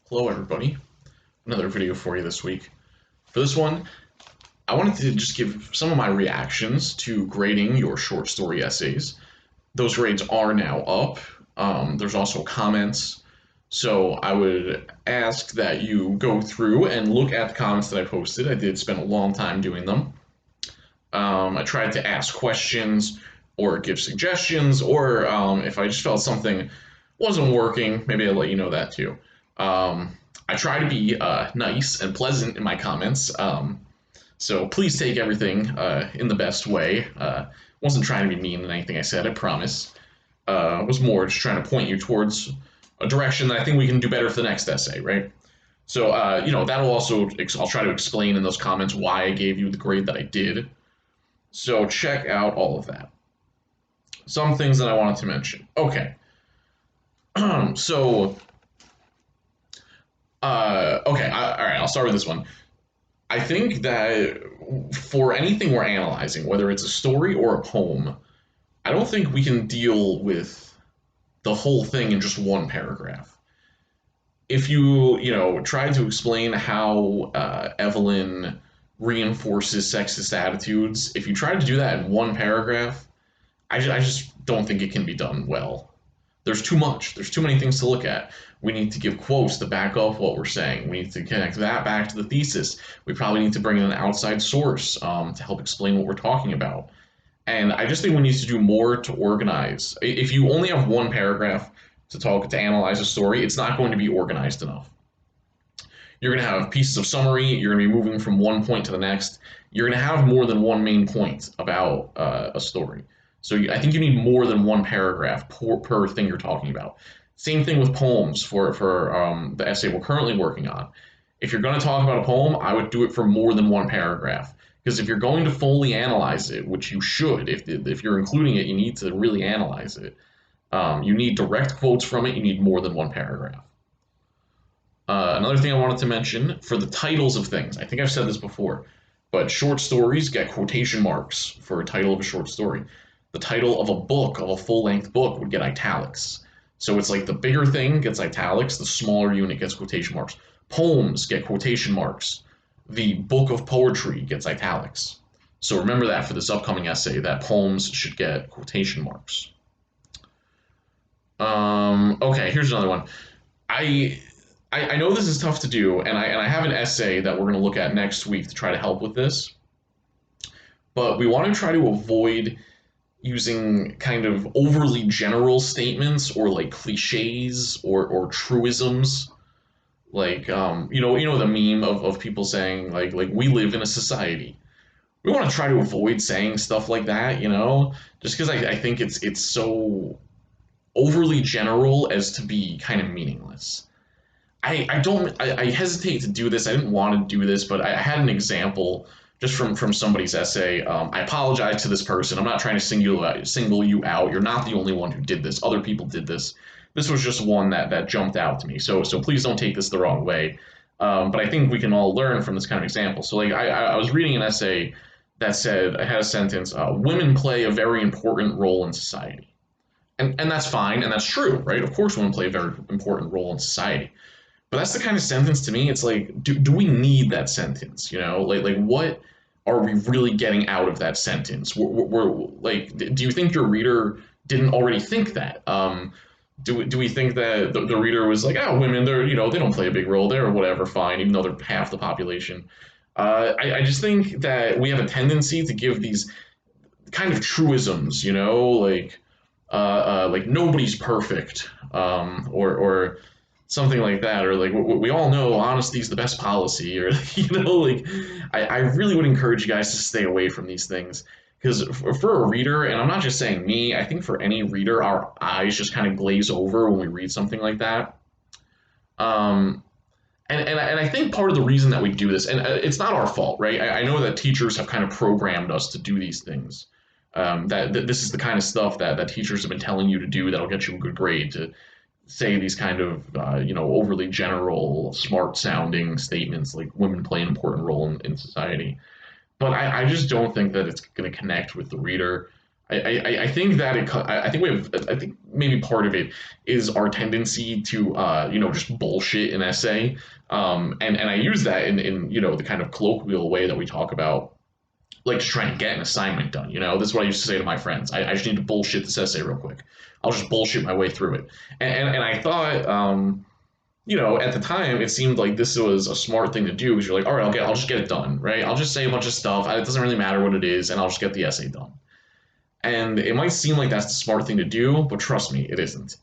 Hello everybody, another video for you this week. For this one, I wanted to just give some of my reactions to grading your short story essays. Those grades are now up. There's also comments. So I would ask that you go through and look at the comments that I posted. I did spend a long time doing them. I tried to ask questions or give suggestions, or if I just felt something wasn't working, maybe I'll let you know that too. I try to be nice and pleasant in my comments, so please take everything in the best way. Wasn't trying to be mean in anything I said, I promise. Was more just trying to point you towards a direction that I think we can do better for the next essay, right? So, that'll also, I'll try to explain in those comments why I gave you the grade that I did. So check out all of that. Some things that I wanted to mention. Okay. So, okay, all right, I'll start with this one. I think that for anything we're analyzing, whether it's a story or a poem, I don't think we can deal with the whole thing in just one paragraph. If you try to explain how Evelyn reinforces sexist attitudes, if you try to do that in one paragraph, I just don't think it can be done well. There's too much. There's too many things to look at. We need to give quotes to back up what we're saying. We need to connect that back to the thesis. We probably need to bring in an outside source to help explain what we're talking about. And I just think we need to do more to organize. If you only have one paragraph to analyze a story, it's not going to be organized enough. You're going to have pieces of summary. You're going to be moving from one point to the next. You're going to have more than one main point about a story. So I think you need more than one paragraph per thing you're talking about. Same thing with poems for the essay we're currently working on. If you're going to talk about a poem, I would do it for more than one paragraph. Because if you're going to fully analyze it, which you should, if you're including it, you need to really analyze it. You need direct quotes from it. You need more than one paragraph. Another thing I wanted to mention for the titles of things. I think I've said this before, but short stories get quotation marks for a title of a short story. The title of a book, of a full-length book, would get italics. So it's like the bigger thing gets italics, the smaller unit gets quotation marks. Poems get quotation marks. The book of poetry gets italics. So remember that for this upcoming essay, that poems should get quotation marks. Okay, here's another one. I I know this is tough to do, and I have an essay that we're going to look at next week to try to help with this. But we want to try to avoid using kind of overly general statements or like cliches or truisms. Like the meme of people saying like we live in a society. We want to try to avoid saying stuff like that, just because I think it's so overly general as to be kind of meaningless. I hesitate to do this. I didn't want to do this, but I had an example just from somebody's essay. I apologize to this person. I'm not trying to single you out. You're not the only one who did this. Other people did this. This was just one that jumped out to me. So please don't take this the wrong way. But I think we can all learn from this kind of example. So like I was reading an essay that said, it had a sentence, women play a very important role in society. And that's fine, and that's true, right? Of course women play a very important role in society. But that's the kind of sentence to me, it's like, do we need that sentence? Like what are we really getting out of that sentence? Like, do you think your reader didn't already think that? Do we think that the reader was like, oh, women, they don't play a big role there or whatever, fine, even though they're half the population? I just think that we have a tendency to give these kind of truisms, like nobody's perfect, or something like that, or like we all know honesty's the best policy, or like I really would encourage you guys to stay away from these things because for a reader, and I'm not just saying me, I think for any reader, our eyes just kind of glaze over when we read something like that. Um, and I think part of the reason that we do this, and it's not our fault, right? I know that teachers have kind of programmed us to do these things. That this is the kind of stuff that teachers have been telling you to do that'll get you a good grade, to say these kind of overly general, smart sounding statements like women play an important role in society. But I just don't think that it's going to connect with the reader. I think that I think we have I think maybe part of it is our tendency to just bullshit an essay, and I use that in the kind of colloquial way that we talk about, like just trying to get an assignment done. This is what I used to say to my friends. I just need to bullshit this essay real quick. I'll just bullshit my way through it. And I thought, at the time, it seemed like this was a smart thing to do because you're like, all right, I'll just get it done, right? I'll just say a bunch of stuff. It doesn't really matter what it is, and I'll just get the essay done. And it might seem like that's the smart thing to do, but trust me, it isn't.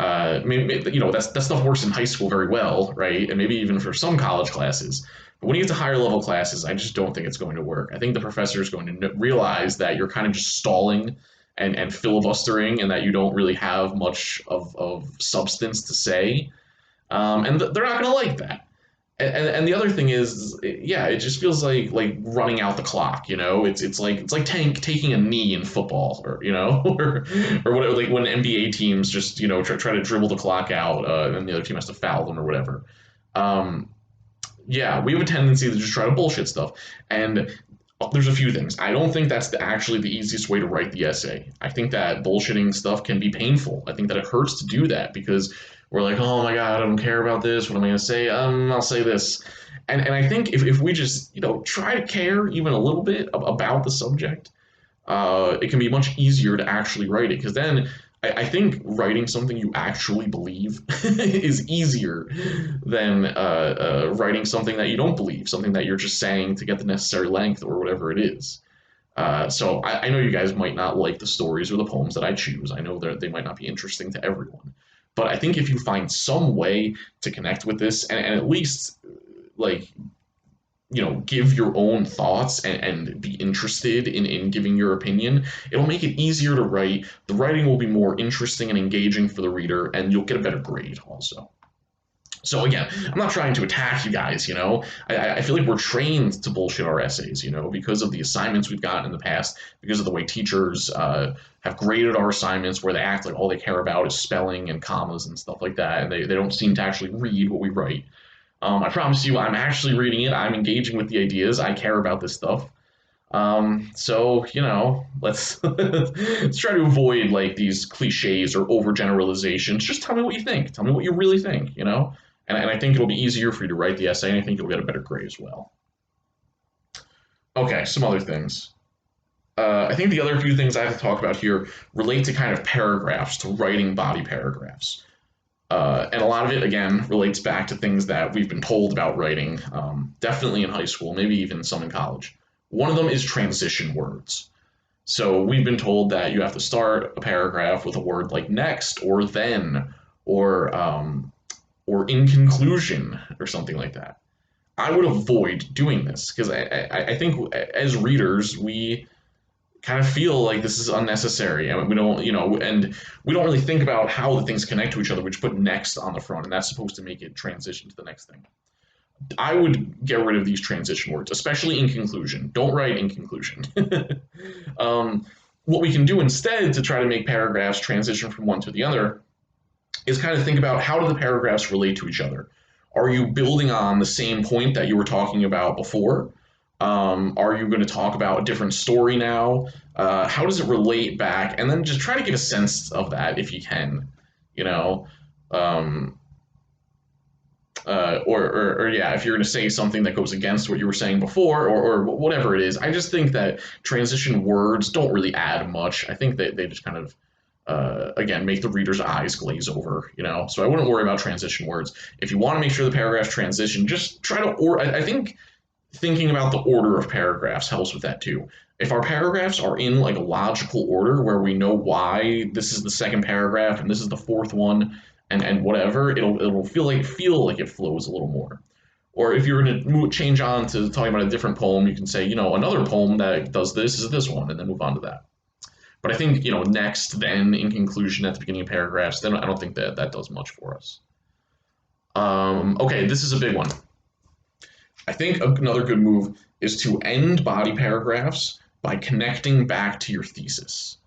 Maybe, that stuff works in high school very well, right? And maybe even for some college classes. But when you get to higher level classes, I just don't think it's going to work. I think the professor is going to realize that you're kind of just stalling and filibustering, and that you don't really have much of substance to say. They're not going to like that. And the other thing is, yeah, it just feels like running out the clock. It's like taking a knee in football, or or whatever. Like when NBA teams just try to dribble the clock out, and the other team has to foul them or whatever. Um, yeah, we have a tendency to just try to bullshit stuff, and there's a few things. I don't think that's actually the easiest way to write the essay. I think that bullshitting stuff can be painful. I think that it hurts to do that because we're like, oh my God, I don't care about this. What am I going to say? I'll say this. And I think if we just, try to care even a little bit about the subject, it can be much easier to actually write it. Because then I think writing something you actually believe is easier than writing something that you don't believe, something that you're just saying to get the necessary length or whatever it is. So I know you guys might not like the stories or the poems that I choose. I know that they might not be interesting to everyone. But I think if you find some way to connect with this and at least like give your own thoughts and be interested in giving your opinion, it'll make it easier to write. The writing will be more interesting and engaging for the reader, and you'll get a better grade also. So again, I'm not trying to attack you guys, I feel like we're trained to bullshit our essays, because of the assignments we've gotten in the past, because of the way teachers have graded our assignments, where they act like all they care about is spelling and commas and stuff like that, and they don't seem to actually read what we write. I promise you, I'm actually reading it. I'm engaging with the ideas. I care about this stuff. So let's let's try to avoid like these cliches or overgeneralizations. Just tell me what you think. Tell me what you really think. And I think it'll be easier for you to write the essay, and I think you'll get a better grade as well. Okay, some other things. I think the other few things I have to talk about here relate to kind of paragraphs, to writing body paragraphs. And a lot of it, again, relates back to things that we've been told about writing, definitely in high school, maybe even some in college. One of them is transition words. So we've been told that you have to start a paragraph with a word like next or then or in conclusion or something like that. I would avoid doing this because I think as readers we kind of feel like this is unnecessary. I mean, we don't, and we don't really think about how the things connect to each other. We just put next on the front, and that's supposed to make it transition to the next thing. I would get rid of these transition words, especially in conclusion. Don't write in conclusion. What we can do instead to try to make paragraphs transition from one to the other is kind of think about how do the paragraphs relate to each other. Are you building on the same point that you were talking about before? Are you going to talk about a different story now? How does it relate back? And then just try to give a sense of that if you can, you know. Um, or yeah, if you're going to say something that goes against what you were saying before, or whatever it is, I just think that transition words don't really add much. I think that they just kind of again make the reader's eyes glaze over. So I wouldn't worry about transition words. If you want to make sure the paragraphs transition, just try to or I think thinking about the order of paragraphs helps with that too. If our paragraphs are in like a logical order where we know why this is the second paragraph and this is the fourth one and whatever, it'll feel like it flows a little more. Or if you're going to change on to talking about a different poem, you can say, another poem that does this is this one, and then move on to that. But I think, next, then, in conclusion, at the beginning of paragraphs, then I don't think that does much for us. Okay, this is a big one. I think another good move is to end body paragraphs by connecting back to your thesis.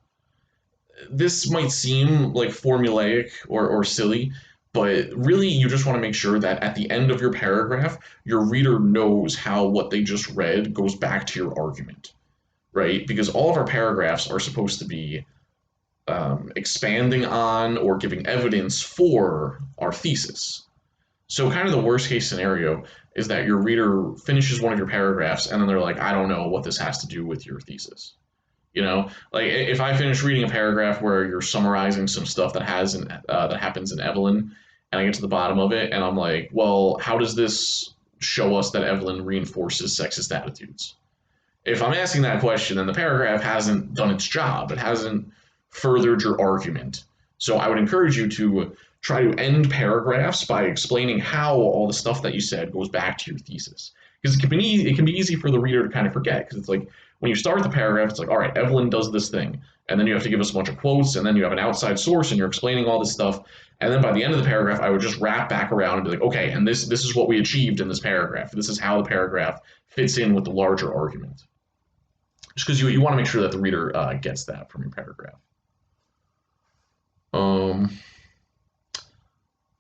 This might seem like formulaic or silly, but really you just want to make sure that at the end of your paragraph, your reader knows how what they just read goes back to your argument. right? Because all of our paragraphs are supposed to be expanding on or giving evidence for our thesis. So, kind of the worst case scenario is that your reader finishes one of your paragraphs and then they're like, I don't know what this has to do with your thesis. You know, like if I finish reading a paragraph where you're summarizing some stuff that happens in Evelyn, and I get to the bottom of it, and I'm like, well, how does this show us that Evelyn reinforces sexist attitudes? If I'm asking that question, then the paragraph hasn't done its job. It hasn't furthered your argument. So I would encourage you to try to end paragraphs by explaining how all the stuff that you said goes back to your thesis. Because it can be easy for the reader to kind of forget. Because it's like when you start the paragraph, it's like, all right, Evelyn does this thing. And then you have to give us a bunch of quotes, and then you have an outside source, and you're explaining all this stuff. And then by the end of the paragraph, I would just wrap back around and be like, okay, and this is what we achieved in this paragraph. This is how the paragraph fits in with the larger argument. Just because you want to make sure that the reader gets that from your paragraph. Um,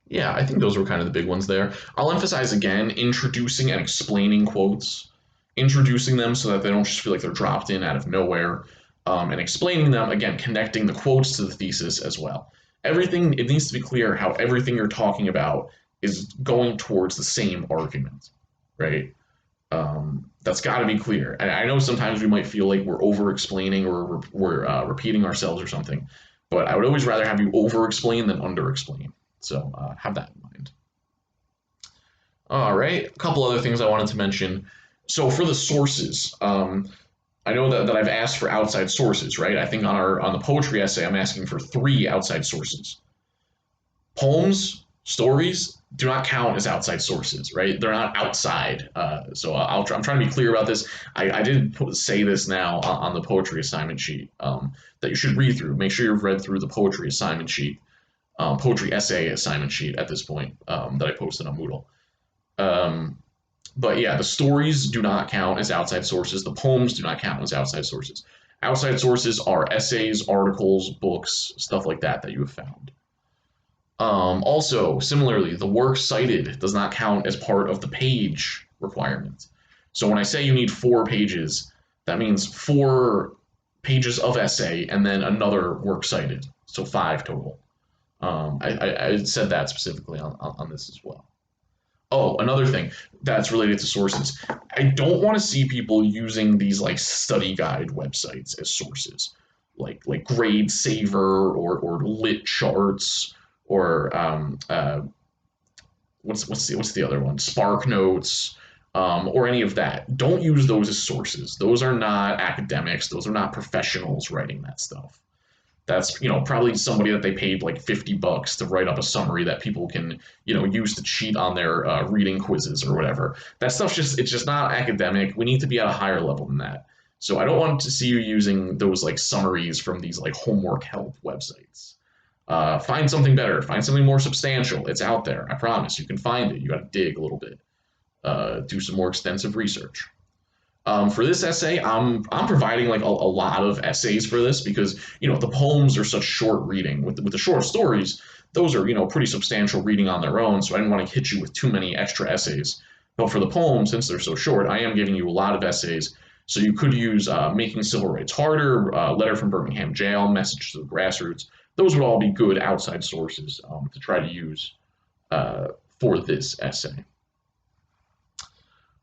yeah, I think those were kind of the big ones there. I'll emphasize again introducing and explaining quotes, introducing them so that they don't just feel like they're dropped in out of nowhere, and explaining them again, connecting the quotes to the thesis as well. Everything, it needs to be clear how everything you're talking about is going towards the same argument, right? That's got to be clear. And I know sometimes we might feel like we're over explaining or we're repeating ourselves or something, but I would always rather have you over explain than under explain. So have that in mind. All right, a couple other things I wanted to mention. So for the sources, I know that I've asked for outside sources, right? I think on the poetry essay, I'm asking for 3 outside sources. Poems, stories do not count as outside sources, right? They're not outside. I'm trying to be clear about this. I did say this now on the poetry assignment sheet that you should read through. Make sure you've read through the poetry assignment sheet, poetry essay assignment sheet at this point that I posted on Moodle. But yeah, the stories do not count as outside sources. The poems do not count as outside sources. Outside sources are essays, articles, books, stuff like that you have found. Also, similarly, the work cited does not count as part of the page requirement. So when I say you need 4 pages, that means 4 pages of essay and then another work cited. So 5 total. I said that specifically on this as well. Oh, another thing that's related to sources. I don't want to see people using these like study guide websites as sources, like Grade Saver or Lit Charts or what's the other one? Spark Notes, or any of that. Don't use those as sources. Those are not academics. Those are not professionals writing that stuff. That's probably somebody that they paid like $50 to write up a summary that people can use to cheat on their reading quizzes or whatever. That stuff's it's just not academic. We need to be at a higher level than that. So I don't want to see you using those like summaries from these like homework help websites. Find something better. Find something more substantial. It's out there. I promise. You can find it. You got to dig a little bit. Do some more extensive research. For this essay, I'm providing like a lot of essays for this because the poems are such short reading. With the short stories, those are pretty substantial reading on their own. So I didn't want to hit you with too many extra essays. But for the poems, since they're so short, I am giving you a lot of essays. So you could use Making Civil Rights Harder, Letter from Birmingham Jail, Message to the Grassroots. Those would all be good outside sources to try to use for this essay.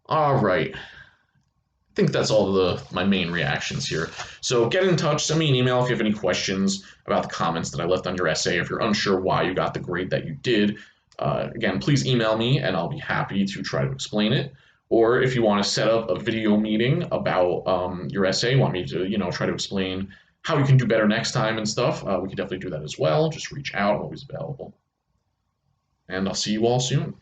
All right. I think that's all my main reactions here. So get in touch, send me an email if you have any questions about the comments that I left on your essay. If you're unsure why you got the grade that you did, again, please email me and I'll be happy to try to explain it. Or if you want to set up a video meeting about your essay, want me to try to explain how you can do better next time and stuff, we can definitely do that as well. Just reach out, I'm always available. And I'll see you all soon.